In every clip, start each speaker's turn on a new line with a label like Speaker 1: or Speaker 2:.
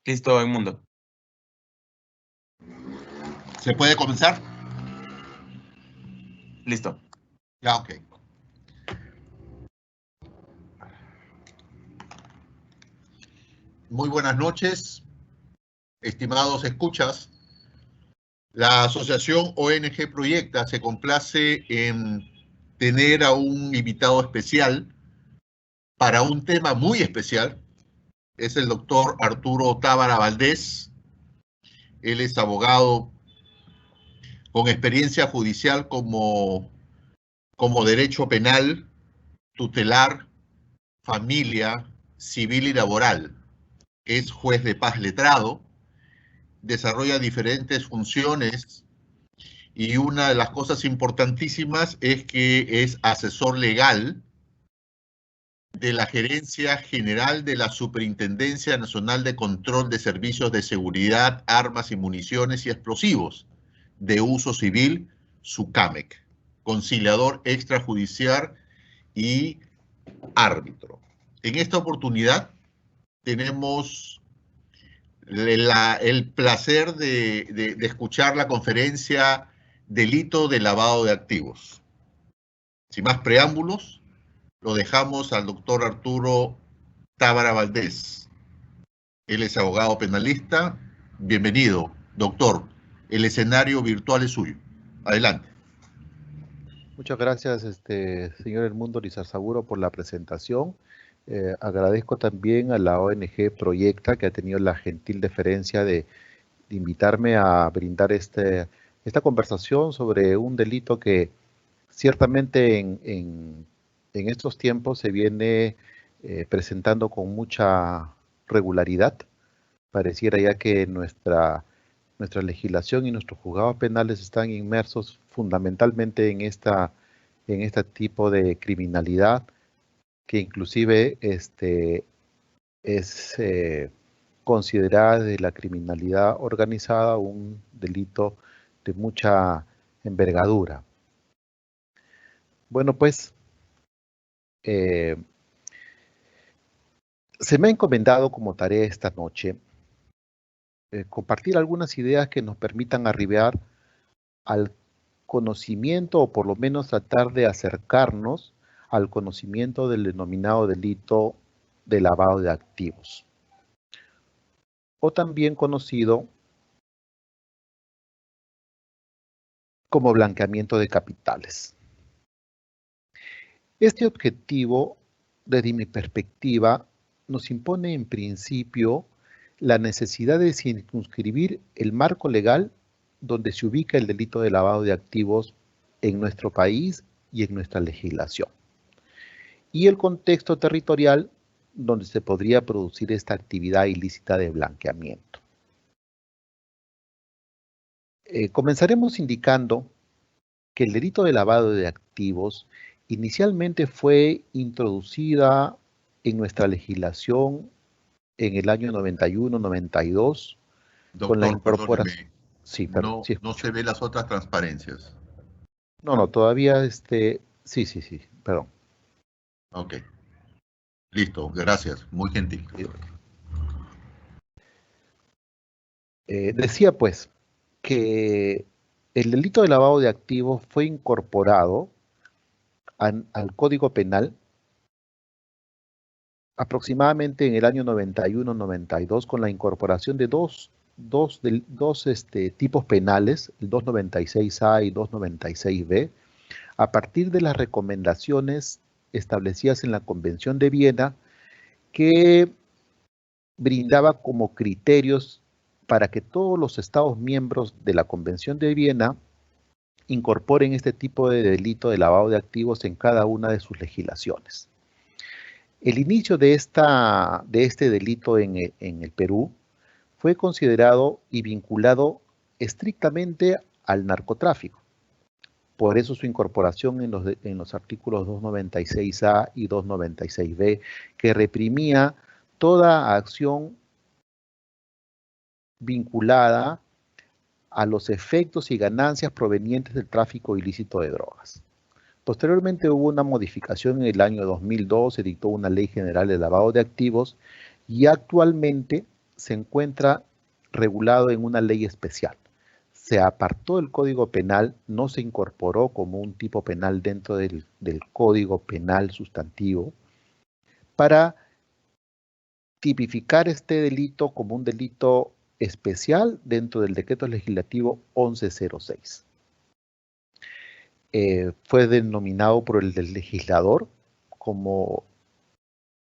Speaker 1: Listo, Edmundo.
Speaker 2: ¿Se puede comenzar?
Speaker 1: Listo.
Speaker 2: Ya, ok. Muy buenas noches, estimados escuchas. La asociación ONG Proyecta se complace en tener a un invitado especial para un tema muy especial. Es el doctor Arturo Tábara Valdés. Él es abogado con experiencia judicial como derecho penal, tutelar, familia, civil y laboral. Es juez de paz letrado, desarrolla diferentes funciones y una de las cosas importantísimas es que es asesor legal de la Gerencia General de la Superintendencia Nacional de Control de Servicios de Seguridad, Armas y Municiones y Explosivos de Uso Civil, SUCAMEC, conciliador extrajudicial y árbitro. En esta oportunidad tenemos el placer de escuchar la conferencia Delito de lavado de activos. Sin más preámbulos, lo dejamos al doctor Arturo Tábara Valdés. Él es abogado penalista. Bienvenido, doctor. El escenario virtual es suyo. Adelante.
Speaker 3: Muchas gracias, señor Edmundo Lizarzaburo, por la presentación. Agradezco también a la ONG Proyecta, que ha tenido la gentil deferencia de invitarme a brindar esta conversación sobre un delito que ciertamente en estos tiempos se viene presentando con mucha regularidad. Pareciera ya que nuestra legislación y nuestros juzgados penales están inmersos fundamentalmente en este tipo de criminalidad que inclusive es considerada de la criminalidad organizada un delito de mucha envergadura. Bueno, pues se me ha encomendado como tarea esta noche compartir algunas ideas que nos permitan arribar al conocimiento o por lo menos tratar de acercarnos al conocimiento del denominado delito de lavado de activos, o también conocido como blanqueamiento de capitales. Este objetivo, desde mi perspectiva, nos impone en principio la necesidad de circunscribir el marco legal donde se ubica el delito de lavado de activos en nuestro país y en nuestra legislación, y el contexto territorial donde se podría producir esta actividad ilícita de blanqueamiento. Comenzaremos indicando que el delito de lavado de activos inicialmente fue introducida en nuestra legislación en el año 91-92 con la incorporación.
Speaker 2: Sí, perdón, no se ve las otras transparencias.
Speaker 3: No, todavía sí, perdón.
Speaker 2: Ok. Listo, gracias, muy gentil.
Speaker 3: Decía pues que el delito de lavado de activos fue incorporado al Código Penal aproximadamente en el año 91-92 con la incorporación de dos tipos penales, el 296A y 296B, a partir de las recomendaciones establecidas en la Convención de Viena, que brindaba como criterios para que todos los Estados miembros de la Convención de Viena incorporen este tipo de delito de lavado de activos en cada una de sus legislaciones. El inicio de este delito en el Perú fue considerado y vinculado estrictamente al narcotráfico. Por eso su incorporación en los artículos 296A y 296B, que reprimía toda acción vinculada a los efectos y ganancias provenientes del tráfico ilícito de drogas. Posteriormente hubo una modificación en el año 2002, se dictó una ley general de lavado de activos y actualmente se encuentra regulado en una ley especial. Se apartó del Código Penal, no se incorporó como un tipo penal dentro del Código Penal sustantivo, para tipificar este delito como un delito especial dentro del Decreto Legislativo 1106. Fue denominado por el legislador como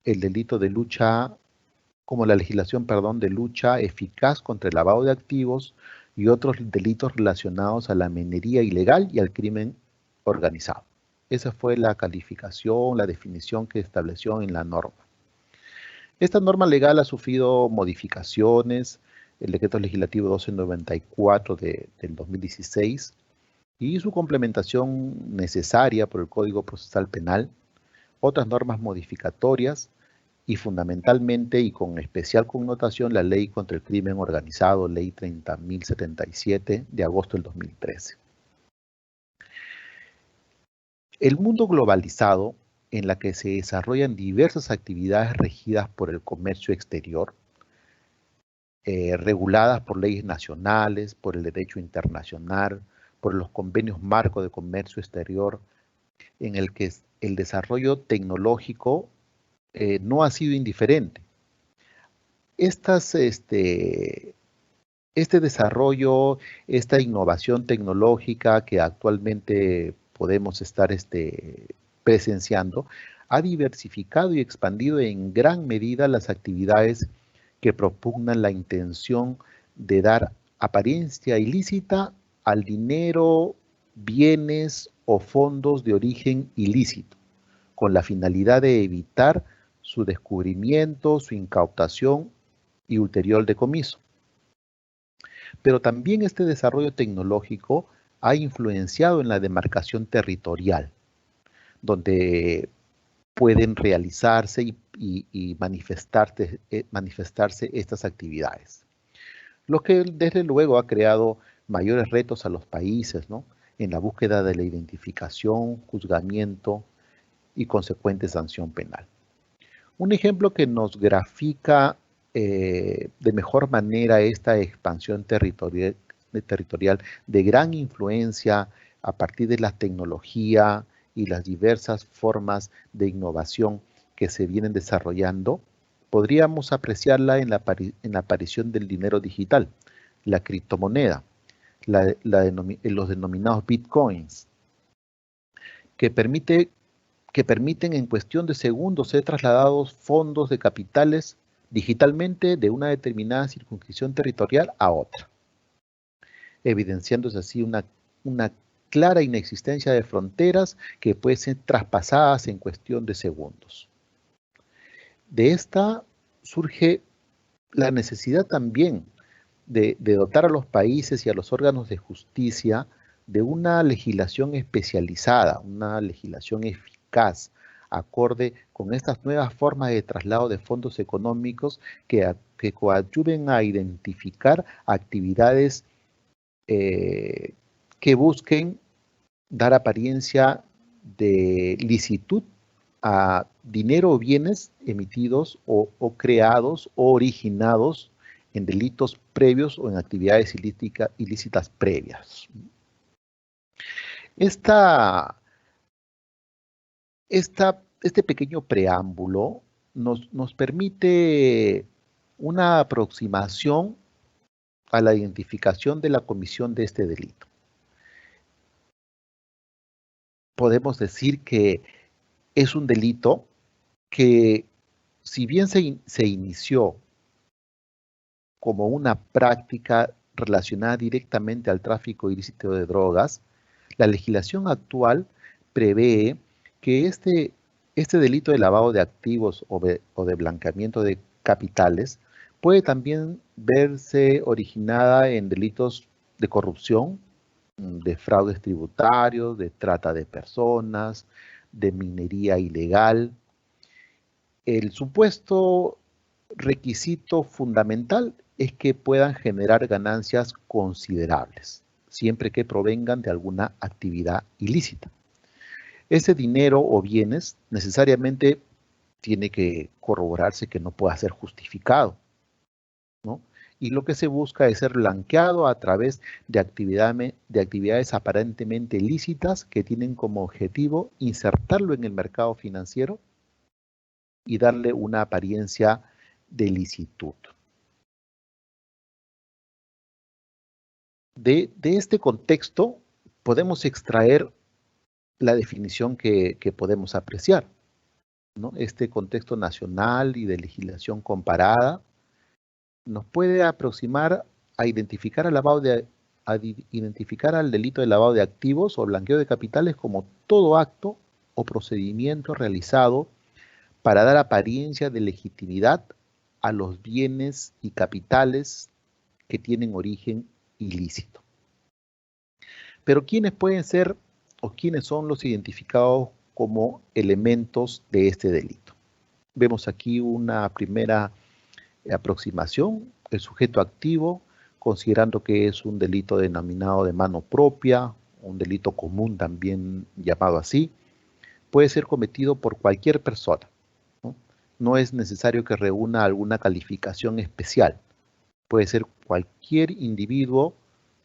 Speaker 3: el delito de lucha, como la legislación, perdón, de lucha eficaz contra el lavado de activos y otros delitos relacionados a la minería ilegal y al crimen organizado. Esa fue la calificación, la definición que estableció en la norma. Esta norma legal ha sufrido modificaciones, el decreto legislativo 1294 del 2016 y su complementación necesaria por el Código Procesal Penal, otras normas modificatorias y fundamentalmente y con especial connotación la Ley contra el Crimen Organizado, Ley 30.077 de agosto del 2013. El mundo globalizado, en la que se desarrollan diversas actividades regidas por el comercio exterior, reguladas por leyes nacionales, por el derecho internacional, por los convenios marco de comercio exterior, en el que el desarrollo tecnológico no ha sido indiferente. Este desarrollo, esta innovación tecnológica que actualmente podemos estar presenciando, ha diversificado y expandido en gran medida las actividades que propugnan la intención de dar apariencia ilícita al dinero, bienes o fondos de origen ilícito, con la finalidad de evitar su descubrimiento, su incautación y ulterior decomiso. Pero también este desarrollo tecnológico ha influenciado en la demarcación territorial, donde pueden realizarse y manifestarse estas actividades. Lo que desde luego ha creado mayores retos a los países, ¿no?, en la búsqueda de la identificación, juzgamiento y consecuente sanción penal. Un ejemplo que nos grafica de mejor manera esta expansión territorial de gran influencia a partir de la tecnología y las diversas formas de innovación que se vienen desarrollando, podríamos apreciarla en la aparición del dinero digital, la criptomoneda, los denominados bitcoins, que permiten en cuestión de segundos ser trasladados fondos de capitales digitalmente de una determinada circunscripción territorial a otra, evidenciándose así una clara inexistencia de fronteras que pueden ser traspasadas en cuestión de segundos. De esta surge la necesidad también de dotar a los países y a los órganos de justicia de una legislación especializada, una legislación eficaz, acorde con estas nuevas formas de traslado de fondos económicos que coadyuven a identificar actividades que busquen dar apariencia de licitud a dinero o bienes emitidos o creados o originados en delitos previos o en actividades ilícitas previas. Este pequeño preámbulo nos permite una aproximación a la identificación de la comisión de este delito. Podemos decir que es un delito que, si bien se inició como una práctica relacionada directamente al tráfico ilícito de drogas, la legislación actual prevé que este delito de lavado de activos o de blanqueamiento de capitales puede también verse originada en delitos de corrupción, de fraudes tributarios, de trata de personas, de minería ilegal. El supuesto requisito fundamental es que puedan generar ganancias considerables, siempre que provengan de alguna actividad ilícita. Ese dinero o bienes necesariamente tiene que corroborarse que no pueda ser justificado. y lo que se busca es ser blanqueado a través de actividades aparentemente lícitas que tienen como objetivo insertarlo en el mercado financiero y darle una apariencia de licitud. De este contexto podemos extraer la definición que podemos apreciar, ¿no? Este contexto nacional y de legislación comparada nos puede aproximar a identificar identificar al delito de lavado de activos o blanqueo de capitales como todo acto o procedimiento realizado para dar apariencia de legitimidad a los bienes y capitales que tienen origen ilícito. Pero ¿quiénes pueden ser o quiénes son los identificados como elementos de este delito? Vemos aquí una primera aproximación, el sujeto activo, considerando que es un delito denominado de mano propia, un delito común también llamado así, puede ser cometido por cualquier persona. No es necesario que reúna alguna calificación especial. Puede ser cualquier individuo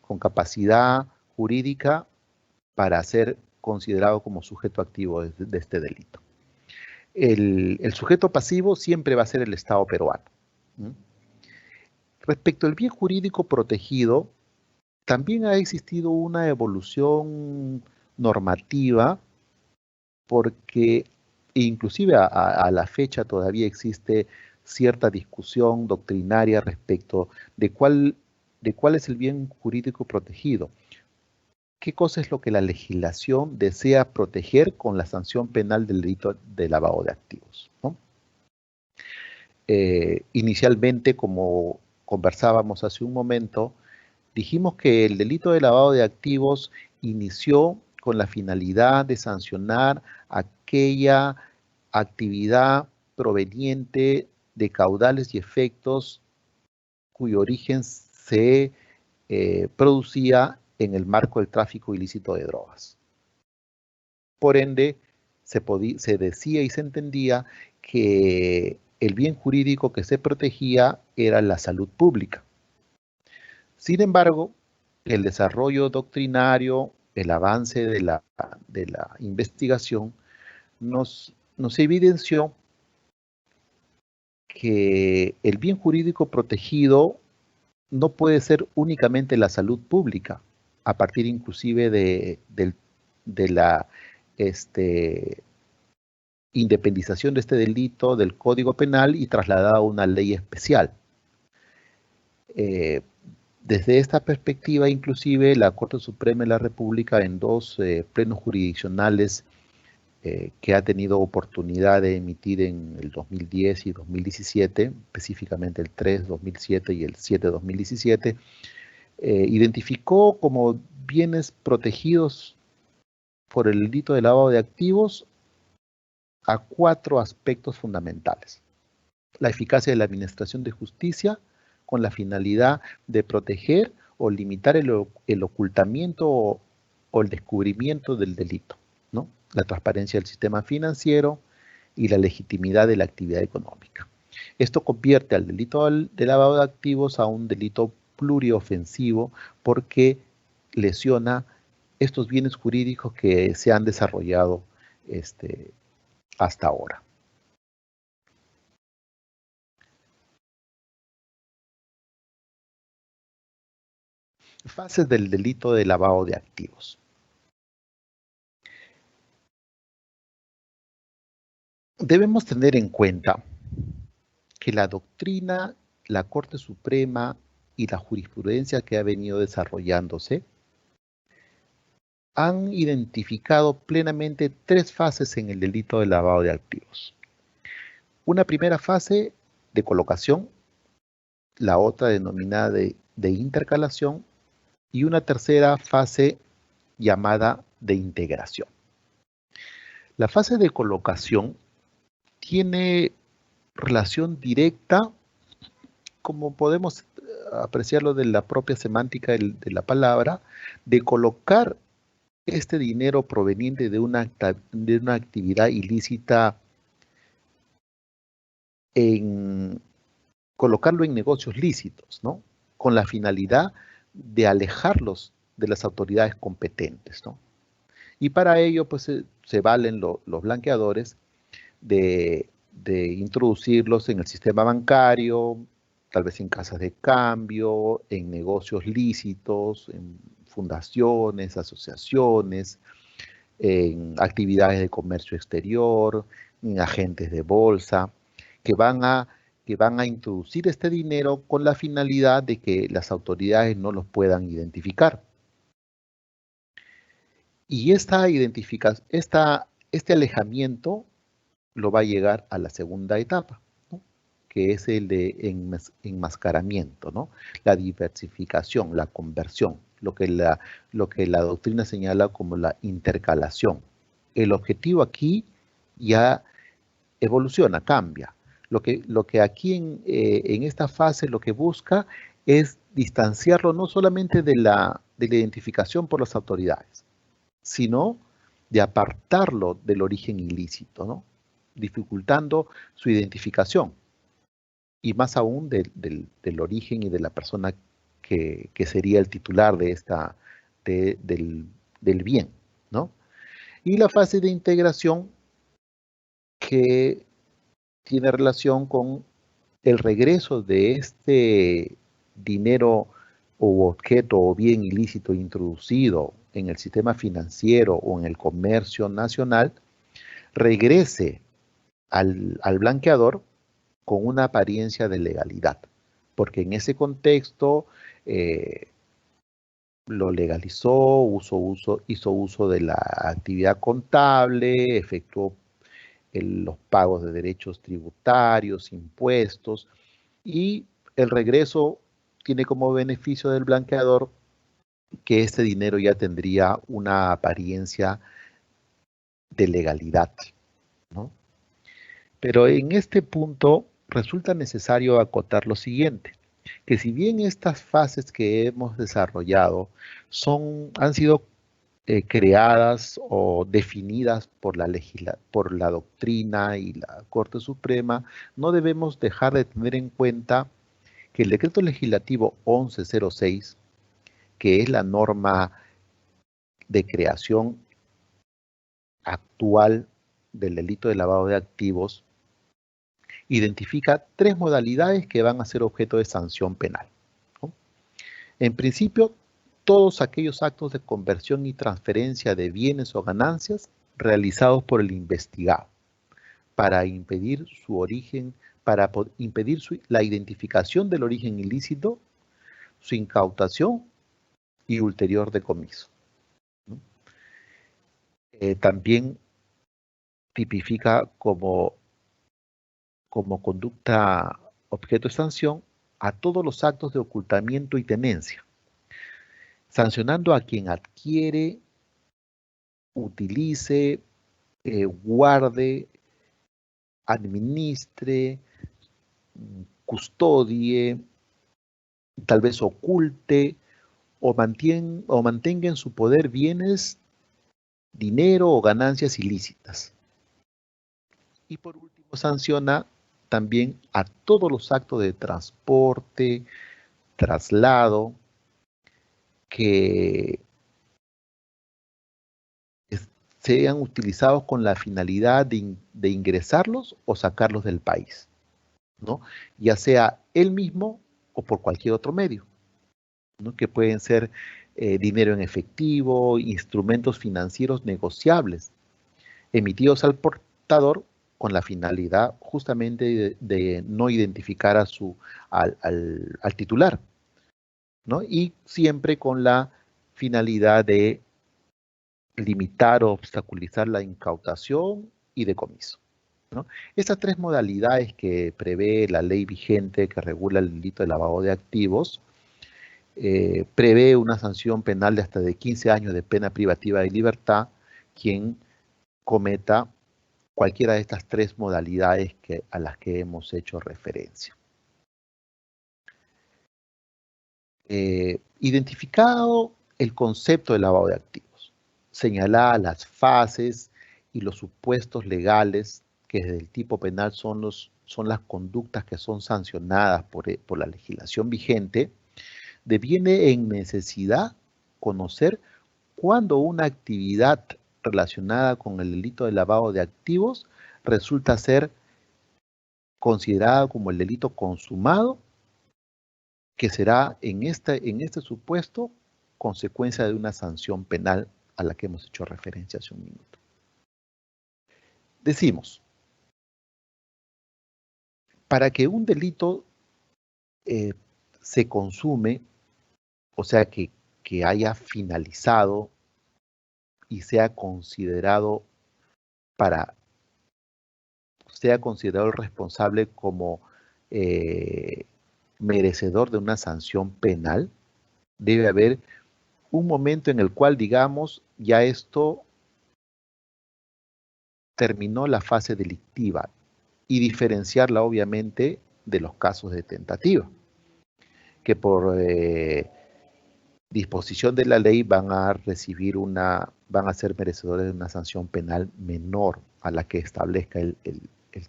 Speaker 3: con capacidad jurídica para ser considerado como sujeto activo de este delito. El sujeto pasivo siempre va a ser el Estado peruano. Respecto al bien jurídico protegido, también ha existido una evolución normativa porque inclusive a la fecha todavía existe cierta discusión doctrinaria respecto de cuál es el bien jurídico protegido. ¿Qué cosa es lo que la legislación desea proteger con la sanción penal del delito de lavado de activos, ¿no? Inicialmente, como conversábamos hace un momento, dijimos que el delito de lavado de activos inició con la finalidad de sancionar aquella actividad proveniente de caudales y efectos cuyo origen se producía en el marco del tráfico ilícito de drogas. Por ende, se decía y se entendía que el bien jurídico que se protegía era la salud pública. Sin embargo, el desarrollo doctrinario, el avance de la investigación, nos evidenció que el bien jurídico protegido no puede ser únicamente la salud pública, a partir inclusive de la independización de este delito del Código Penal y trasladada a una ley especial. Desde esta perspectiva, inclusive, la Corte Suprema de la República, en dos plenos jurisdiccionales que ha tenido oportunidad de emitir en el 2010 y 2017, específicamente el 3-2007 y el 7-2017, identificó como bienes protegidos por el delito de lavado de activos a 4 aspectos fundamentales. La eficacia de la administración de justicia con la finalidad de proteger o limitar el ocultamiento o el descubrimiento del delito, ¿no? La transparencia del sistema financiero y la legitimidad de la actividad económica. Esto convierte al delito de lavado de activos a un delito pluriofensivo porque lesiona estos bienes jurídicos que se han desarrollado hasta ahora. Fases del delito de lavado de activos. Debemos tener en cuenta que la doctrina, la Corte Suprema y la jurisprudencia que ha venido desarrollándose han identificado plenamente 3 fases en el delito de lavado de activos. Una primera fase de colocación, la otra denominada de intercalación y una tercera fase llamada de integración. La fase de colocación tiene relación directa, como podemos apreciarlo de la propia semántica de la palabra, de colocar este dinero proveniente de una actividad ilícita en colocarlo en negocios lícitos, ¿no? Con la finalidad de alejarlos de las autoridades competentes, ¿no? Y para ello, pues, se valen los blanqueadores de introducirlos en el sistema bancario, tal vez en casas de cambio, en negocios lícitos, en fundaciones, asociaciones, en actividades de comercio exterior, en agentes de bolsa, que van a introducir este dinero con la finalidad de que las autoridades no los puedan identificar. Y este alejamiento lo va a llegar a la segunda etapa, ¿no? Que es el de enmascaramiento, ¿no? La diversificación, la conversión, lo que la doctrina señala como la intercalación. El objetivo aquí ya evoluciona, cambia. Lo que aquí en esta fase lo que busca es distanciarlo no solamente de la identificación por las autoridades, sino de apartarlo del origen ilícito, ¿no? Dificultando su identificación y más aún del origen y de la persona que sería el titular del bien, ¿no? Y la fase de integración que tiene relación con el regreso de este dinero o objeto o bien ilícito introducido en el sistema financiero o en el comercio nacional, regrese al blanqueador con una apariencia de legalidad, porque en ese contexto lo legalizó, hizo uso de la actividad contable, efectuó los pagos de derechos tributarios, impuestos, y el regreso tiene como beneficio del blanqueador que este dinero ya tendría una apariencia de legalidad, ¿no? Pero en este punto resulta necesario acotar lo siguiente, que si bien estas fases que hemos desarrollado han sido creadas o definidas por la doctrina y la Corte Suprema, no debemos dejar de tener en cuenta que el Decreto Legislativo 1106, que es la norma de creación actual del delito de lavado de activos, identifica 3 modalidades que van a ser objeto de sanción penal, ¿no? En principio, todos aquellos actos de conversión y transferencia de bienes o ganancias realizados por el investigado para impedir su origen, para impedir la identificación del origen ilícito, su incautación y ulterior decomiso, ¿no? También tipifica como conducta objeto de sanción a todos los actos de ocultamiento y tenencia, sancionando a quien adquiere, utilice, guarde, administre, custodie, tal vez oculte o mantenga en su poder bienes, dinero o ganancias ilícitas. Y por último, sanciona también a todos los actos de transporte, traslado, que sean utilizados con la finalidad de ingresarlos o sacarlos del país, ¿no? Ya sea él mismo o por cualquier otro medio, ¿no? Que pueden ser dinero en efectivo, instrumentos financieros negociables, emitidos al portador con la finalidad justamente de no identificar al titular, ¿no? Y siempre con la finalidad de limitar o obstaculizar la incautación y decomiso, ¿no? Estas 3 modalidades que prevé la ley vigente que regula el delito de lavado de activos, prevé una sanción penal de hasta de 15 años de pena privativa de libertad quien cometa cualquiera de estas 3 modalidades a las que hemos hecho referencia. Identificado el concepto de lavado de activos, señaladas las fases y los supuestos legales que desde el tipo penal son los son las conductas que son sancionadas por la legislación vigente, deviene en necesidad conocer cuándo una actividad relacionada con el delito de lavado de activos resulta ser considerada como el delito consumado, que será en este supuesto consecuencia de una sanción penal a la que hemos hecho referencia hace un minuto. Decimos, para que un delito se consume, o sea, que haya finalizado y sea considerado el responsable como merecedor de una sanción penal, debe haber un momento en el cual, digamos, ya esto terminó la fase delictiva y diferenciarla, obviamente, de los casos de tentativa, que por disposición de la ley van a ser merecedores de una sanción penal menor a la que establezca el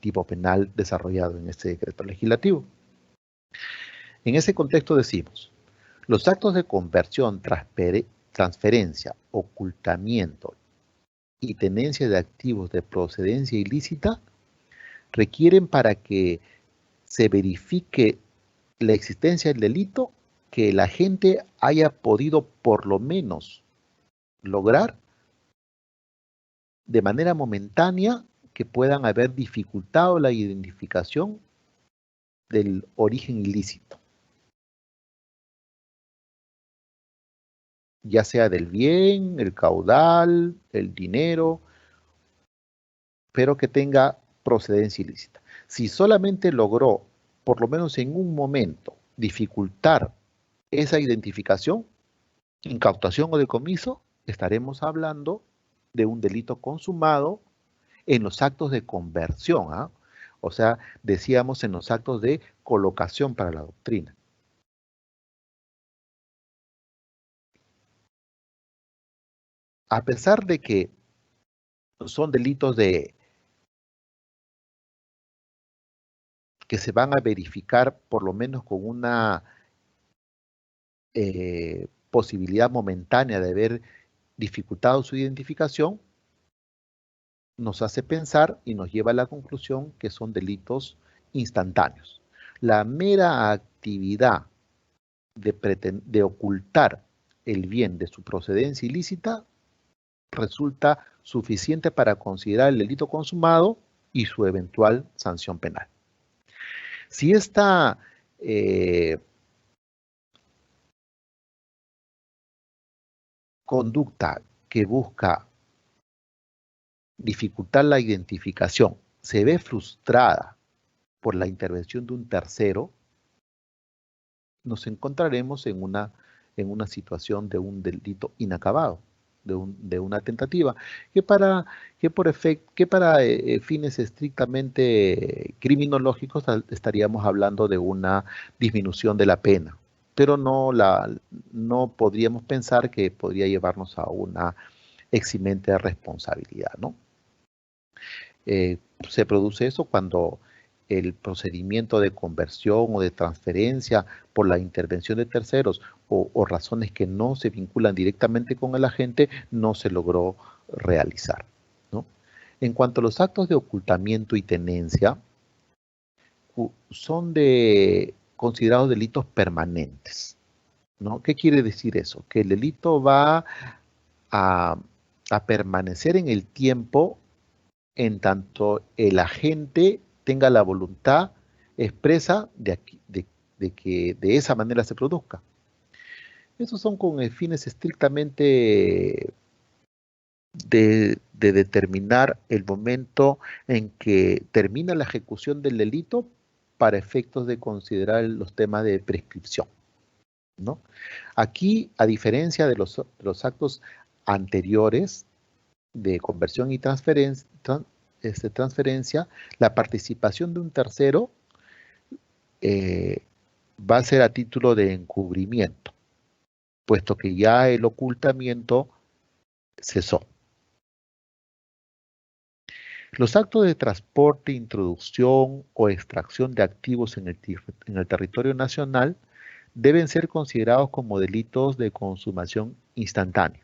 Speaker 3: tipo penal desarrollado en este decreto legislativo. En ese contexto decimos, los actos de conversión, transferencia, ocultamiento y tenencia de activos de procedencia ilícita requieren, para que se verifique la existencia del delito, que el agente haya podido por lo menos lograr de manera momentánea que puedan haber dificultado la identificación del origen ilícito, ya sea del bien, el caudal, el dinero, pero que tenga procedencia ilícita. Si solamente logró, por lo menos en un momento, dificultar esa identificación, incautación o decomiso, estaremos hablando de un delito consumado en los actos de conversión, ¿ah? O sea, decíamos en los actos de colocación para la doctrina. A pesar de que son delitos que se van a verificar por lo menos con una posibilidad momentánea de haber dificultado su identificación, nos hace pensar y nos lleva a la conclusión que son delitos instantáneos. La mera actividad de ocultar el bien de su procedencia ilícita resulta suficiente para considerar el delito consumado y su eventual sanción penal. Si esta conducta que busca dificultar la identificación se ve frustrada por la intervención de un tercero, nos encontraremos en una situación de un delito inacabado, de una tentativa, que para fines estrictamente criminológicos estaríamos hablando de una disminución de la pena, pero no podríamos pensar que podría llevarnos a una eximente de responsabilidad, ¿no? Se produce eso cuando el procedimiento de conversión o de transferencia por la intervención de terceros o razones que no se vinculan directamente con el agente no se logró realizar, ¿no? En cuanto a los actos de ocultamiento y tenencia, son considerados delitos permanentes, ¿no? ¿Qué quiere decir eso? Que el delito va a permanecer en el tiempo en tanto el agente tenga la voluntad expresa de que de esa manera se produzca. Esos son con fines estrictamente de determinar el momento en que termina la ejecución del delito para efectos de considerar los temas de prescripción, ¿no? Aquí, a diferencia de los actos anteriores de conversión y transferencia, la participación de un tercero va a ser a título de encubrimiento, puesto que ya el ocultamiento cesó. Los actos de transporte, introducción o extracción de activos en el territorio nacional deben ser considerados como delitos de consumación instantánea,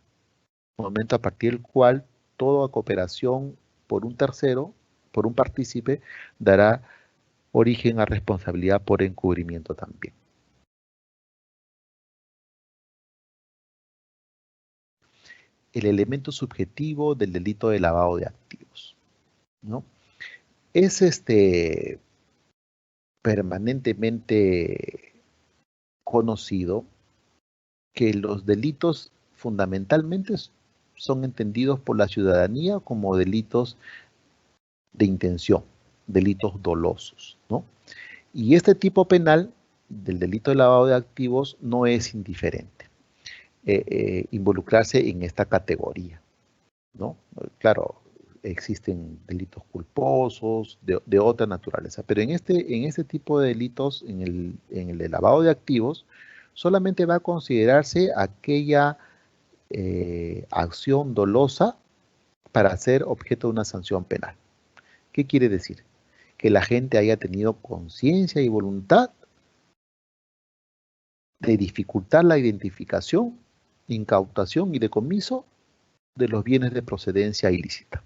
Speaker 3: momento a partir del cual toda cooperación por un tercero, por un partícipe, dará origen a responsabilidad por encubrimiento también. El elemento subjetivo del delito de lavado de activos, ¿no? Es permanentemente conocido que los delitos fundamentalmente son entendidos por la ciudadanía como delitos de intención, delitos dolosos, ¿no? Y este tipo penal del delito de lavado de activos no es indiferente. Involucrarse en esta categoría, ¿no? Claro, existen delitos culposos de otra naturaleza, pero en este tipo de delitos, en el de lavado de activos, solamente va a considerarse aquella acción dolosa para ser objeto de una sanción penal. ¿Qué quiere decir? Que la gente haya tenido conciencia y voluntad de dificultar la identificación, incautación y decomiso de los bienes de procedencia ilícita,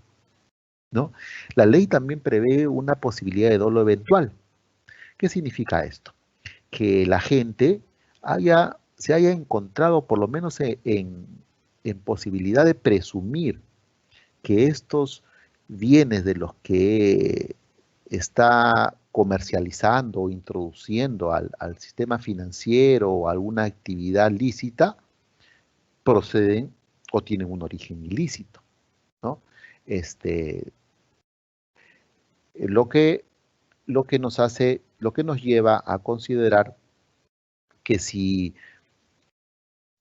Speaker 3: ¿no? La ley también prevé una posibilidad de dolo eventual. ¿Qué significa esto? Que la gente se haya encontrado, por lo menos en posibilidad de presumir que estos bienes de los que está comercializando o introduciendo al sistema financiero o alguna actividad lícita, proceden o tienen un origen ilícito, ¿no? Lo que nos lleva a considerar que si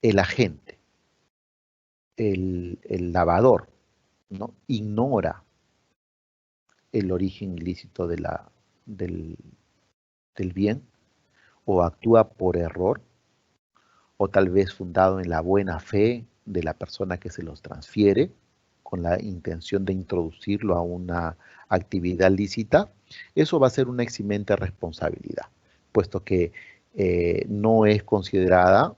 Speaker 3: el agente, el lavador, ¿no?, ignora el origen ilícito del bien, o actúa por error, o tal vez fundado en la buena fe de la persona que se los transfiere, con la intención de introducirlo a una actividad lícita, eso va a ser una eximente responsabilidad, puesto que no es considerada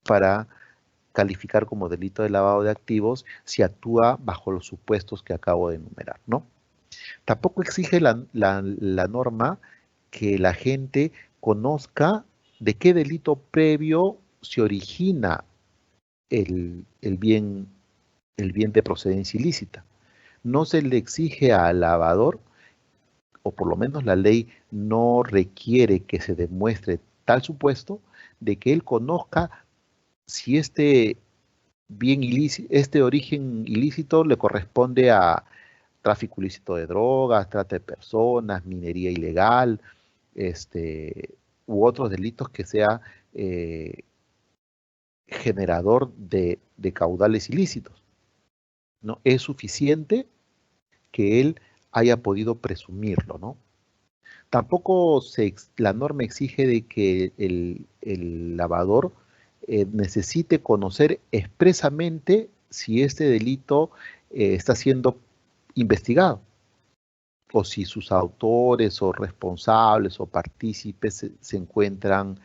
Speaker 3: para calificar como delito de lavado de activos si actúa bajo los supuestos que acabo de enumerar, ¿no? Tampoco exige la norma que la gente conozca de qué delito previo se origina el bien de procedencia ilícita. No se le exige al lavador, o por lo menos la ley no requiere que se demuestre tal supuesto, de que él conozca si este bien ilícito, este origen ilícito le corresponde a tráfico ilícito de drogas, trata de personas, minería ilegal, u otros delitos que sea generador de caudales ilícitos, ¿no? Es suficiente que él haya podido presumirlo, ¿no? Tampoco la norma exige de que el lavador necesite conocer expresamente si este delito está siendo investigado, o si sus autores o responsables o partícipes se encuentran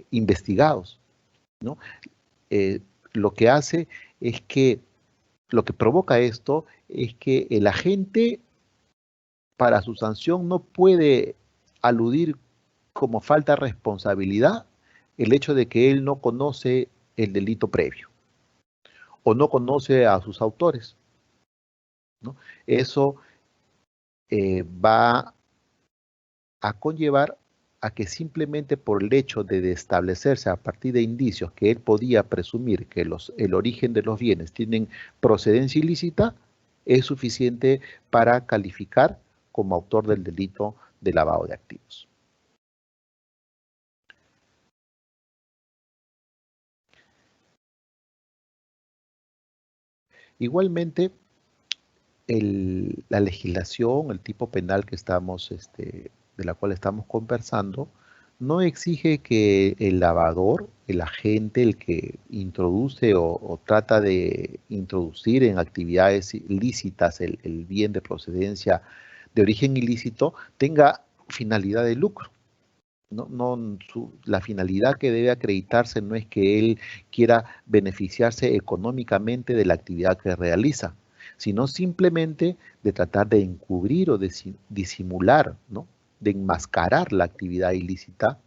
Speaker 3: investigados, ¿no? Lo que hace es que, lo que provoca esto es que el agente para su sanción no puede aludir como falta de responsabilidad el hecho de que él no conoce el delito previo o no conoce a sus autores, ¿no? Eso va a conllevar a que simplemente por el hecho de establecerse a partir de indicios que él podía presumir que el origen de los bienes tienen procedencia ilícita, es suficiente para calificar como autor del delito de lavado de activos. Igualmente, la legislación, el tipo penal que estamos, de la cual estamos conversando, no exige que el lavador, el agente, el que introduce o trata de introducir en actividades ilícitas el bien de procedencia de origen ilícito, tenga finalidad de lucro. La finalidad que debe acreditarse no es que él quiera beneficiarse económicamente de la actividad que realiza, sino simplemente de tratar de encubrir o de disimular, ¿no? De enmascarar la actividad ilícita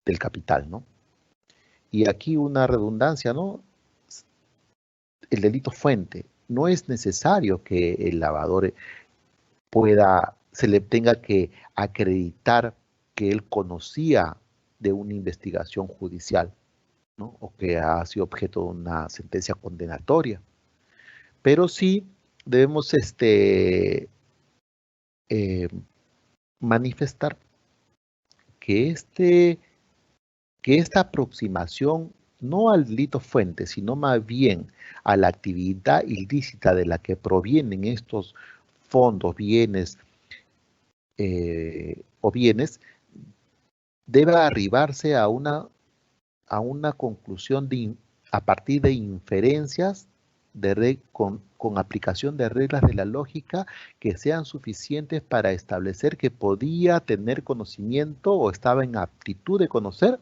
Speaker 3: del capital, ¿no? Y aquí una redundancia, ¿no? El delito fuente. No es necesario que el lavador se le tenga que acreditar que él conocía de una investigación judicial, ¿no? O que ha sido objeto de una sentencia condenatoria. Pero sí debemos manifestar que, que esta aproximación no al delito fuente, sino más bien a la actividad ilícita de la que provienen estos fondos, bienes o bienes, debe arribarse a una conclusión a partir de inferencias con aplicación de reglas de la lógica que sean suficientes para establecer que podía tener conocimiento o estaba en aptitud de conocer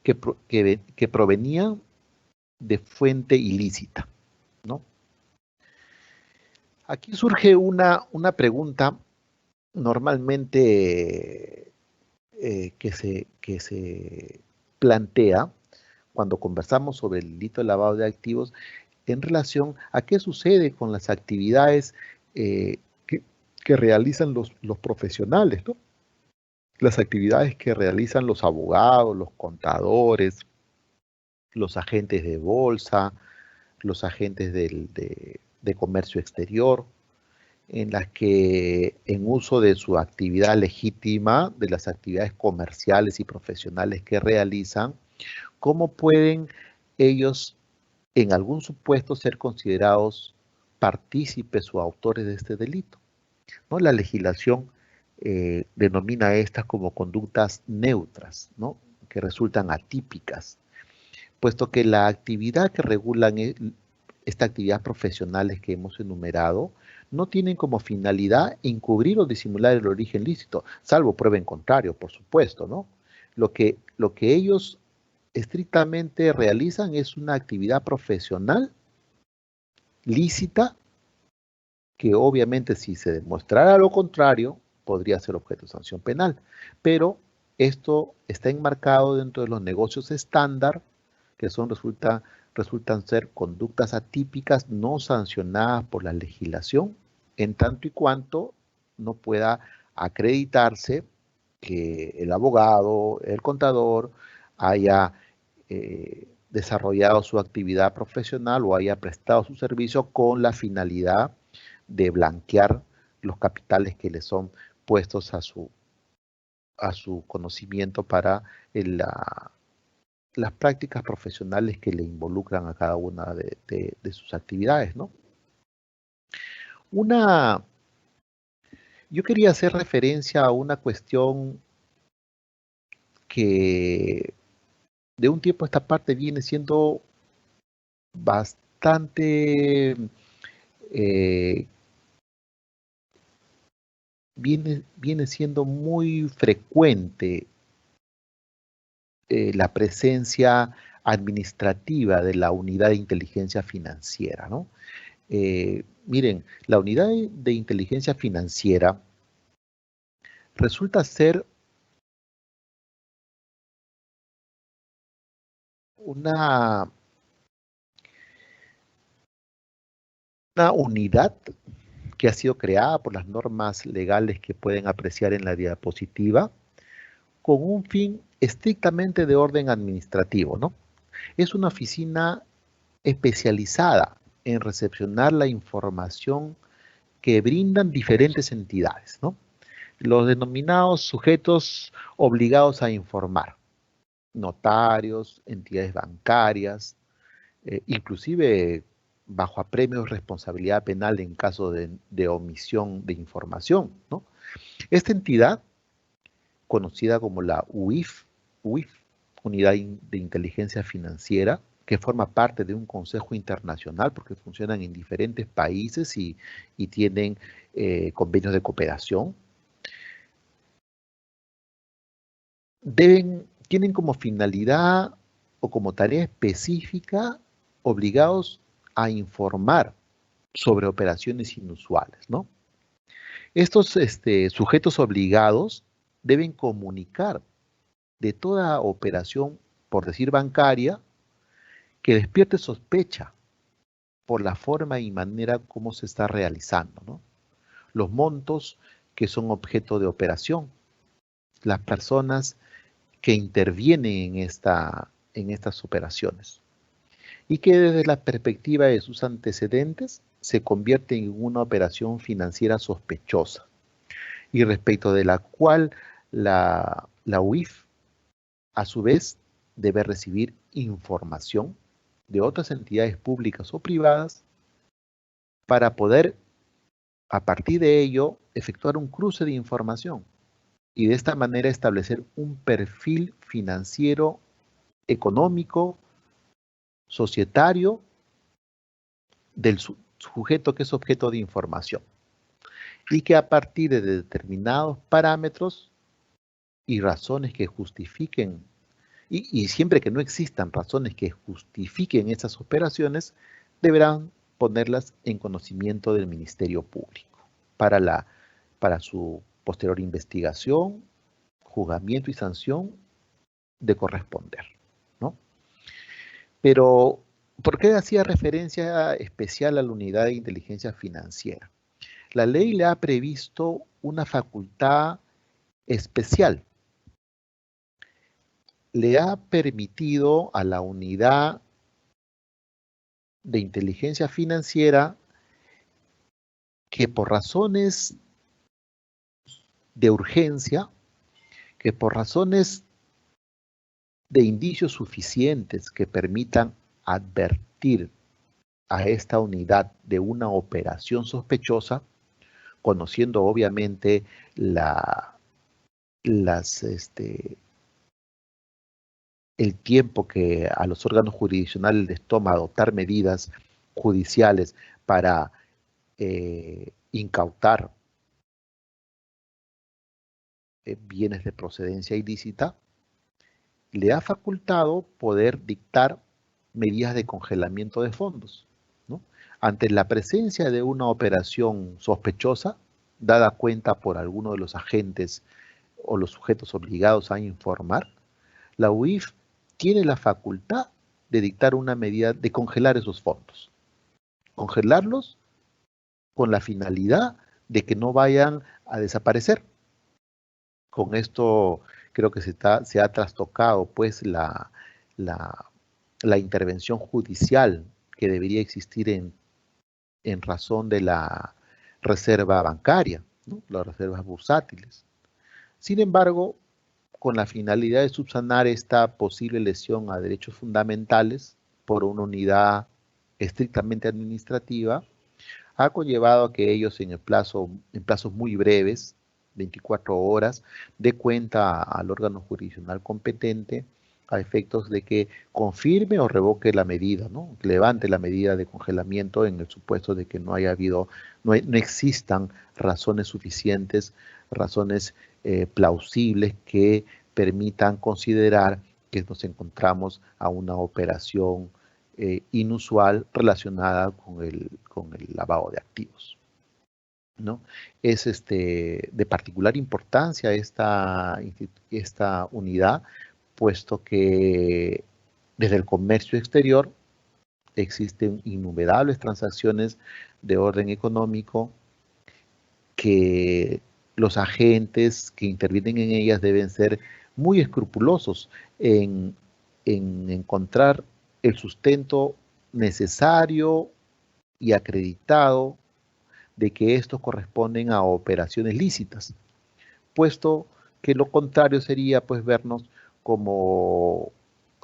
Speaker 3: que provenían de fuente ilícita, ¿no? Aquí surge una pregunta normalmente que se plantea cuando conversamos sobre el delito de lavado de activos en relación a qué sucede con las actividades que realizan los profesionales, ¿no? Las actividades que realizan los abogados, los contadores, los agentes de bolsa, los agentes de comercio exterior, en las que en uso de su actividad legítima, de las actividades comerciales y profesionales que realizan, ¿cómo pueden ellos en algún supuesto ser considerados partícipes o autores de este delito? ¿No? La legislación denomina estas como conductas neutras, ¿no? Que resultan atípicas, puesto que la actividad que regulan esta actividad profesionales que hemos enumerado no tienen como finalidad encubrir o disimular el origen lícito, salvo prueba en contrario, por supuesto, ¿no? Lo que ellos estrictamente realizan es una actividad profesional lícita que obviamente si se demostrara lo contrario podría ser objeto de sanción penal, pero esto está enmarcado dentro de los negocios estándar que resultan ser conductas atípicas no sancionadas por la legislación, en tanto y cuanto no pueda acreditarse que el abogado, el contador, haya desarrollado su actividad profesional o haya prestado su servicio con la finalidad de blanquear los capitales que le son puestos a su conocimiento para las prácticas profesionales que le involucran a cada una de sus actividades, ¿no? Yo quería hacer referencia a una cuestión que de un tiempo a esta parte viene siendo bastante, viene siendo muy frecuente la presencia administrativa de la unidad de inteligencia financiera, ¿no? Miren, la unidad de inteligencia financiera resulta ser una unidad que ha sido creada por las normas legales que pueden apreciar en la diapositiva con un fin estrictamente de orden administrativo, ¿no? Es una oficina especializada en recepcionar la información que brindan diferentes entidades, ¿no? Los denominados sujetos obligados a informar, notarios, entidades bancarias, inclusive bajo apremio de responsabilidad penal en caso de omisión de información, ¿no? Esta entidad, conocida como la UIF, UIF, Unidad de Inteligencia Financiera, que forma parte de un consejo internacional porque funcionan en diferentes países y tienen convenios de cooperación. Tienen como finalidad o como tarea específica obligados a informar sobre operaciones inusuales, ¿no? Estos sujetos obligados deben comunicar de toda operación, por decir bancaria, que despierte sospecha por la forma y manera como se está realizando, ¿no? Los montos que son objeto de operación, las personas que intervienen en estas operaciones y que desde la perspectiva de sus antecedentes se convierte en una operación financiera sospechosa y respecto de la cual la UIF a su vez debe recibir información de otras entidades públicas o privadas para poder a partir de ello efectuar un cruce de información y de esta manera establecer un perfil financiero, económico, societario del sujeto que es objeto de información y que a partir de determinados parámetros y razones que justifiquen, y siempre que no existan razones que justifiquen esas operaciones, deberán ponerlas en conocimiento del Ministerio Público para su posterior investigación, juzgamiento y sanción de corresponder, ¿no? Pero, ¿por qué hacía referencia especial a la unidad de inteligencia financiera? La ley le ha previsto una facultad especial. Le ha permitido a la unidad de inteligencia financiera que por razones de urgencia, que por razones de indicios suficientes que permitan advertir a esta unidad de una operación sospechosa, conociendo obviamente el tiempo que a los órganos jurisdiccionales les toma adoptar medidas judiciales para incautar bienes de procedencia ilícita, le ha facultado poder dictar medidas de congelamiento de fondos, ¿no? Ante la presencia de una operación sospechosa, dada cuenta por alguno de los agentes o los sujetos obligados a informar, la UIF tiene la facultad de dictar una medida de congelar esos fondos. Congelarlos con la finalidad de que no vayan a desaparecer. Con esto creo que se ha trastocado pues la intervención judicial que debería existir en razón de la reserva bancaria, ¿no? Las reservas bursátiles. Sin embargo, con la finalidad de subsanar esta posible lesión a derechos fundamentales por una unidad estrictamente administrativa, ha conllevado a que ellos en plazos muy breves, 24 horas, dé cuenta al órgano jurisdiccional competente a efectos de que confirme o revoque la medida, ¿no? Que levante la medida de congelamiento en el supuesto de que no existan razones suficientes, razones plausibles que permitan considerar que nos encontramos a una operación inusual relacionada con el lavado de activos, ¿no? Es de particular importancia esta unidad, puesto que desde el comercio exterior existen innumerables transacciones de orden económico que los agentes que intervienen en ellas deben ser muy escrupulosos en encontrar el sustento necesario y acreditado de que estos corresponden a operaciones lícitas, puesto que lo contrario sería pues vernos como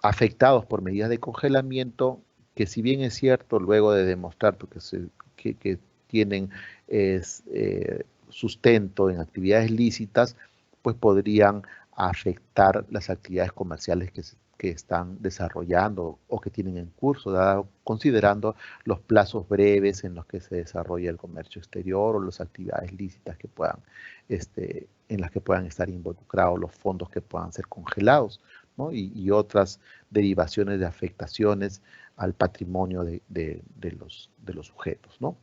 Speaker 3: afectados por medidas de congelamiento que, si bien es cierto, luego de demostrar que tienen sustento en actividades lícitas, pues podrían a afectar las actividades comerciales que están desarrollando o que tienen en curso, considerando los plazos breves en los que se desarrolla el comercio exterior o las actividades lícitas que puedan, en las que puedan estar involucrados los fondos que puedan ser congelados, ¿no? Y otras derivaciones de afectaciones al patrimonio de los sujetos, ¿no?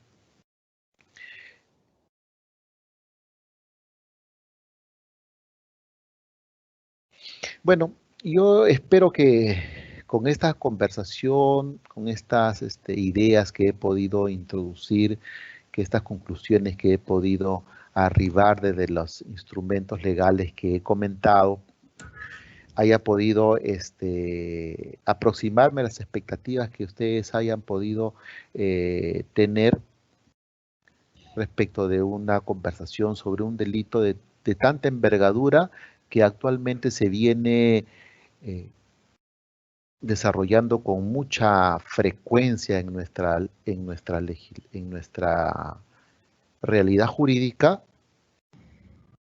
Speaker 3: Bueno, yo espero que con esta conversación, con estas ideas que he podido introducir, que estas conclusiones que he podido arribar desde los instrumentos legales que he comentado, haya podido aproximarme a las expectativas que ustedes hayan podido tener respecto de una conversación sobre un delito de tanta envergadura que actualmente se viene desarrollando con mucha frecuencia en nuestra realidad jurídica,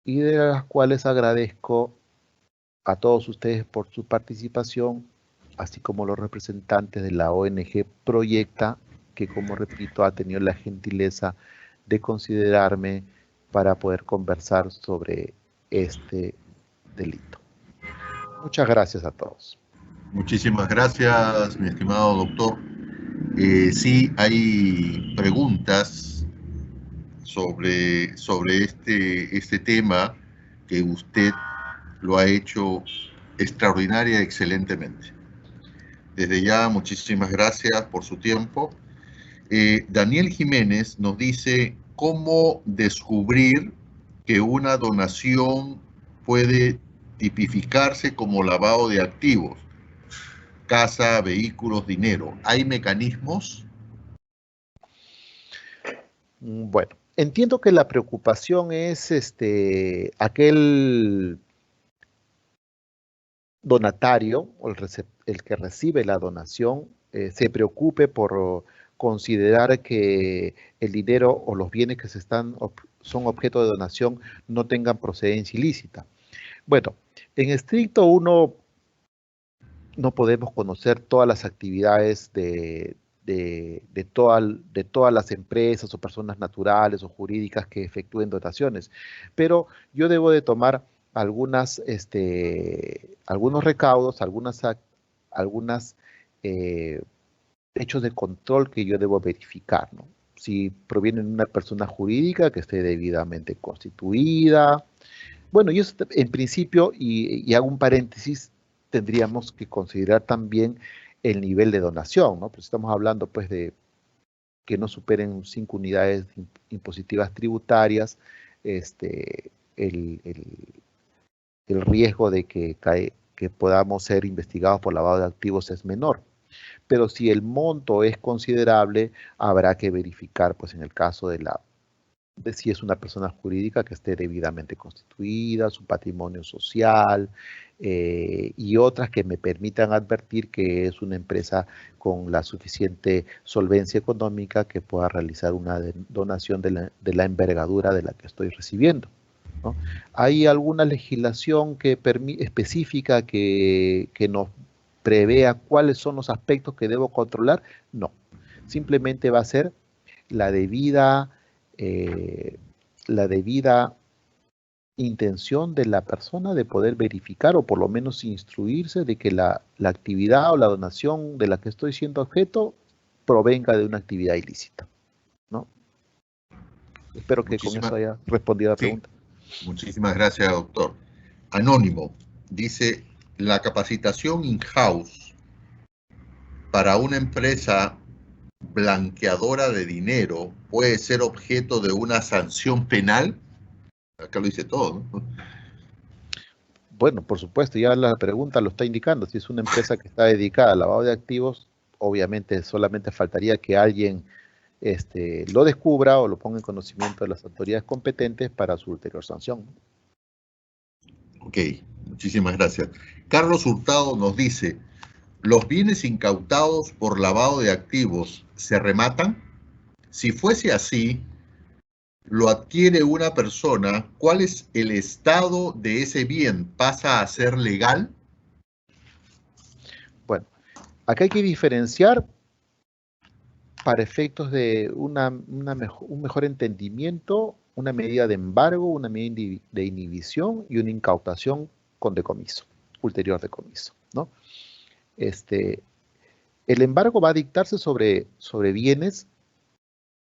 Speaker 3: y de las cuales agradezco a todos ustedes por su participación, así como los representantes de la ONG Proyecta, que, como repito, ha tenido la gentileza de considerarme para poder conversar sobre este delito. Muchas gracias a todos.
Speaker 2: Muchísimas gracias, mi estimado doctor. Sí, hay preguntas sobre este tema que usted lo ha hecho extraordinaria, excelentemente. Desde ya, muchísimas gracias por su tiempo. Daniel Jiménez nos dice cómo descubrir que una donación puede tipificarse como lavado de activos, casa, vehículos, dinero. ¿Hay mecanismos?
Speaker 3: Bueno, entiendo que la preocupación es aquel donatario o el que recibe la donación se preocupe por considerar que el dinero o los bienes que son objeto de donación no tengan procedencia ilícita. Bueno, en estricto no podemos conocer todas las actividades de todas las empresas o personas naturales o jurídicas que efectúen donaciones, pero yo debo de tomar algunos recaudos, algunas hechos de control que yo debo verificar, ¿no? Si provienen de una persona jurídica que esté debidamente constituida. Bueno, y eso en principio, y hago un paréntesis, tendríamos que considerar también el nivel de donación, ¿no? Pues estamos hablando pues de que no superen 5 unidades impositivas tributarias, el riesgo de que podamos ser investigados por lavado de activos es menor. Pero si el monto es considerable, habrá que verificar, pues en el caso de si es una persona jurídica que esté debidamente constituida, su patrimonio social, y otras que me permitan advertir que es una empresa con la suficiente solvencia económica que pueda realizar una donación de la envergadura de la que estoy recibiendo, ¿no? ¿Hay alguna legislación específica que nos prevea cuáles son los aspectos que debo controlar? No, simplemente va a ser la debida intención de la persona de poder verificar o por lo menos instruirse de que la actividad o la donación de la que estoy siendo objeto provenga de una actividad ilícita, ¿no? Espero que con eso haya respondido a la pregunta.
Speaker 2: Muchísimas gracias, doctor. Anónimo dice: la capacitación in-house para una empresa blanqueadora de dinero puede ser objeto de una sanción penal. Acá lo dice todo, ¿no?
Speaker 3: Bueno, por supuesto, ya la pregunta lo está indicando. Si es una empresa que está dedicada al lavado de activos, obviamente solamente faltaría que alguien lo descubra o lo ponga en conocimiento de las autoridades competentes para su ulterior sanción.
Speaker 2: Ok, muchísimas gracias. Carlos Hurtado nos dice: ¿los bienes incautados por lavado de activos se rematan? Si fuese así, lo adquiere una persona, ¿cuál es el estado de ese bien? ¿Pasa a ser legal?
Speaker 3: Bueno, acá hay que diferenciar para efectos de un mejor entendimiento, una medida de embargo, una medida de inhibición y una incautación con decomiso, ulterior decomiso, ¿no? El embargo va a dictarse sobre bienes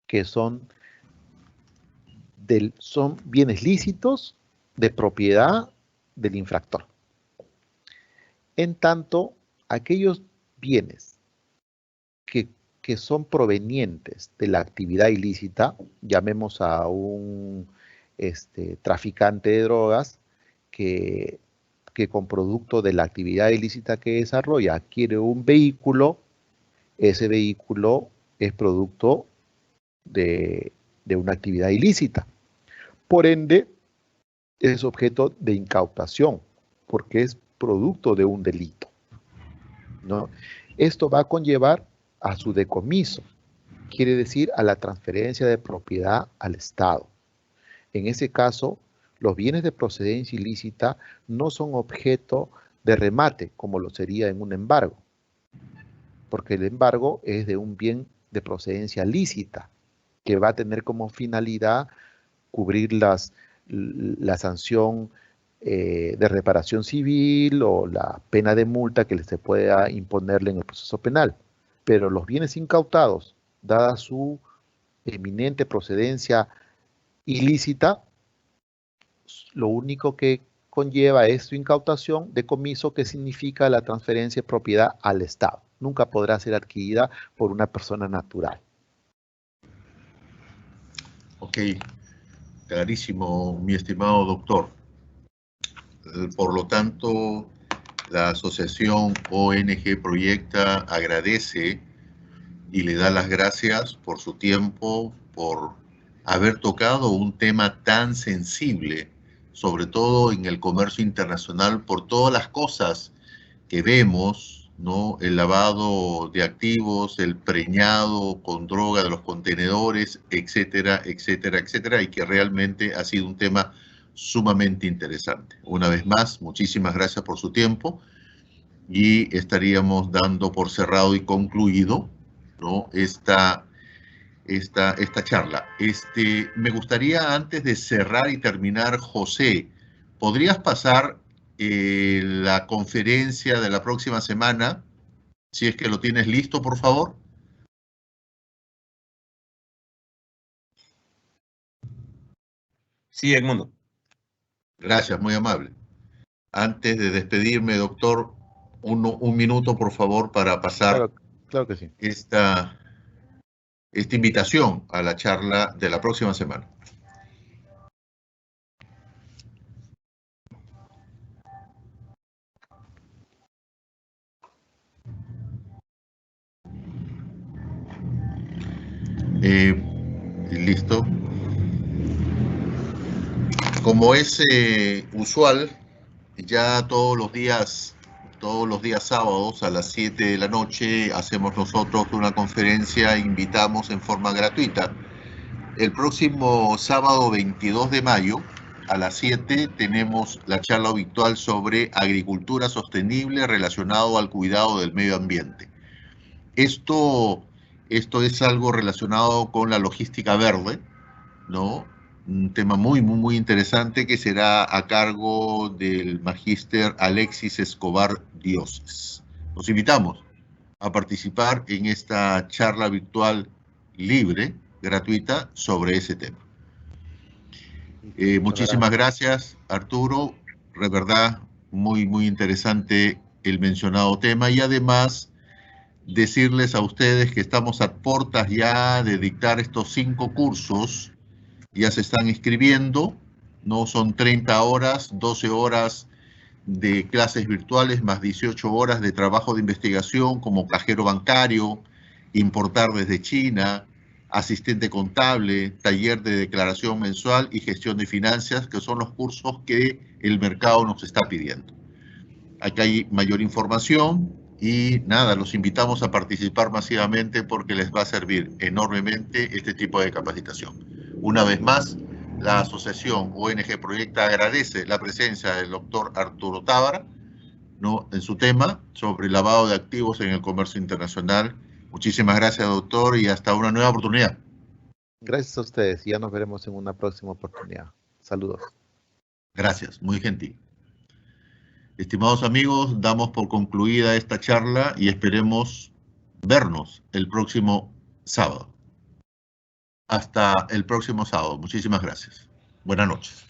Speaker 3: que son bienes lícitos de propiedad del infractor. En tanto, aquellos bienes que, que son provenientes de la actividad ilícita, llamemos a un traficante de drogas que, que con producto de la actividad ilícita que desarrolla adquiere un vehículo, ese vehículo es producto de una actividad ilícita. Por ende, es objeto de incautación, porque es producto de un delito, ¿no? Esto va a conllevar a su decomiso, quiere decir a la transferencia de propiedad al Estado. En ese caso, los bienes de procedencia ilícita no son objeto de remate, como lo sería en un embargo, porque el embargo es de un bien de procedencia lícita, que va a tener como finalidad cubrir la sanción de reparación civil o la pena de multa que se pueda imponerle en el proceso penal. Pero los bienes incautados, dada su eminente procedencia ilícita, lo único que conlleva es su incautación, decomiso, que significa la transferencia de propiedad al Estado. Nunca podrá ser adquirida por una persona natural.
Speaker 2: Ok, clarísimo, mi estimado doctor. Por lo tanto, la asociación ONG Proyecta agradece y le da las gracias por su tiempo, por haber tocado un tema tan sensible, sobre todo en el comercio internacional, por todas las cosas que vemos, ¿no? El lavado de activos, el preñado con droga de los contenedores, etcétera, etcétera, etcétera, y que realmente ha sido un tema sumamente interesante. Una vez más, muchísimas gracias por su tiempo y estaríamos dando por cerrado y concluido, ¿no? esta charla. Me gustaría, antes de cerrar y terminar, José, ¿podrías pasar la conferencia de la próxima semana? Si es que lo tienes listo, por favor.
Speaker 1: Sí, Edmundo.
Speaker 2: Gracias, muy amable. Antes de despedirme, doctor, un minuto, por favor, para pasar
Speaker 3: claro que sí.
Speaker 2: esta invitación a la charla de la próxima semana. Listo. Como es usual, ya todos los días sábados a las 7 de la noche hacemos nosotros una conferencia e invitamos en forma gratuita. El próximo sábado 22 de mayo a las 7 tenemos la charla virtual sobre agricultura sostenible relacionado al cuidado del medio ambiente. Esto es algo relacionado con la logística verde, ¿no? Un tema muy, muy, muy interesante que será a cargo del magíster Alexis Escobar Dioses. Los invitamos a participar en esta charla virtual libre, gratuita, sobre ese tema. Muchísimas gracias, Arturo. De verdad, muy, muy interesante el mencionado tema y además decirles a ustedes que estamos a puertas ya de dictar estos 5 cursos. Ya se están inscribiendo, ¿no? Son 30 horas, 12 horas de clases virtuales, más 18 horas de trabajo de investigación como cajero bancario, importar desde China, asistente contable, taller de declaración mensual y gestión de finanzas, que son los cursos que el mercado nos está pidiendo. Acá hay mayor información y nada, los invitamos a participar masivamente porque les va a servir enormemente este tipo de capacitación. Una vez más, la asociación ONG Proyecta agradece la presencia del doctor Arturo Tábara, ¿no?, en su tema sobre el lavado de activos en el comercio internacional. Muchísimas gracias, doctor, y hasta una nueva oportunidad.
Speaker 3: Gracias a ustedes y ya nos veremos en una próxima oportunidad. Saludos.
Speaker 2: Gracias, muy gentil. Estimados amigos, damos por concluida esta charla y esperemos vernos el próximo sábado. Hasta el próximo sábado. Muchísimas gracias. Buenas noches.